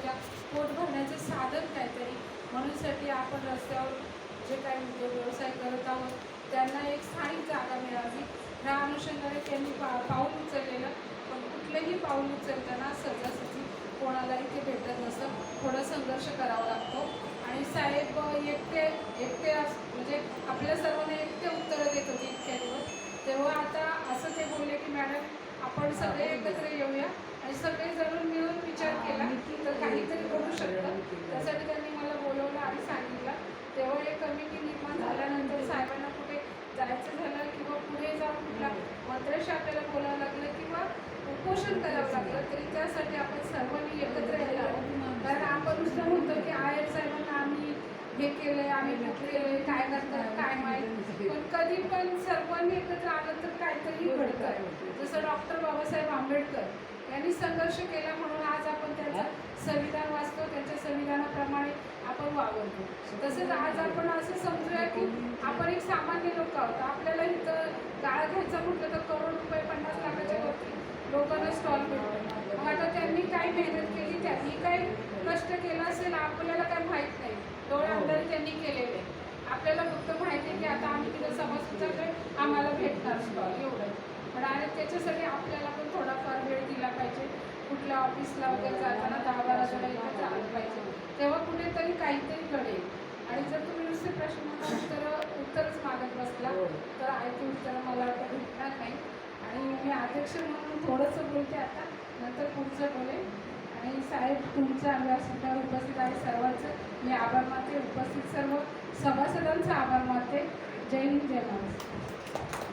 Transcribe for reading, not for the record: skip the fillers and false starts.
त्यांच्या पोट भरण्याचं साधन काहीतरी म्हणूनसाठी आपण रस्त्यावर जे काही उद्योग व्यवसाय करत आहोत त्यांना एक स्थानिक जागा मिळावी ह्या अनुषंगाने त्यांनी पाऊल उचललेलं. पण कुठलंही पाऊल उचलताना सहजासहजी कोणालाही ते भेटत नसतं, थोडा संघर्ष करावा लागतो. आणि साहेब एकटे म्हणजे आपल्या सर्वांना एकटे उत्तरं देत होते इतक्या दिवस. तेव्हा आता असं ते बोलले की मॅडम आपण सगळे एकत्र येऊया आणि सगळे जण मिळून विचार केला तर काहीतरी करू शकतं. त्यासाठी त्यांनी मला बोलवलं आणि सांगितलं. तेव्हा एक कमिटी निर्माण झाल्यानंतर साहेबांना कुठे जायचं झालं किंवा पुढे जाऊन कुठला मंत्राशी आपल्याला बोलावं लागलं किंवा उपोषण करावं लागलं तरी त्यासाठी आपण सर्वांनी एकत्र यायला हवं. कारण आपण नुसतं म्हणतो की आयर साहेबांना आम्ही हे केलंय, आम्ही केलंय, काय करतात काय माहीत, पण कधी पण सर्वांनी एकत्र आलं तर काहीतरी घडतं. जसं डॉक्टर बाबासाहेब आंबेडकर यांनी संघर्ष केला म्हणून आज आपण त्यांचं संविधान वाचतो, त्यांच्या संविधानाप्रमाणे आपण वावरतो. तसंच आज आपण असं समजूया की आपण एक सामान्य लोक आहोत. आपल्याला इथं गाळा घ्यायचा म्हटलं तर करोड रुपये 50 लाखाच्या वरती लोकांना स्टॉल भेटतो. मग आता त्यांनी काय मेहनत केली, त्यांनी काय कष्ट केलं असेल आपल्याला काय माहीत नाही. डोळे अंधारे त्यांनी केलेले. आपल्याला फक्त माहिती आहे की आता आम्ही तिथं सभासदाकडे आम्हाला भेटणार स्टॉल एवढं. पण आणि त्याच्यासाठी आपल्याला पण थोडाफार वेळ दिला पाहिजे. कुठल्या ऑफिसला वगैरे जाताना 10-12 जण इथं जायला पाहिजे, तेव्हा कुठेतरी काहीतरी घडेल. आणि जर तुम्ही नुसते प्रश्न उत्तरच मागत बसला तर आयती उत्तर मला वाटतं भेटणार नाही. आणि मी अध्यक्ष म्हणून थोडंसं बोलते आता, नंतर पुढचं बोलेल. आणि साहेब तुमचं व्यासपीठावर उपस्थित आहे सर्वांचं मी आभार मानते. उपस्थित सर्व सभासदांचा आभार मानते. जय हिंद, जय महाराष्ट्र.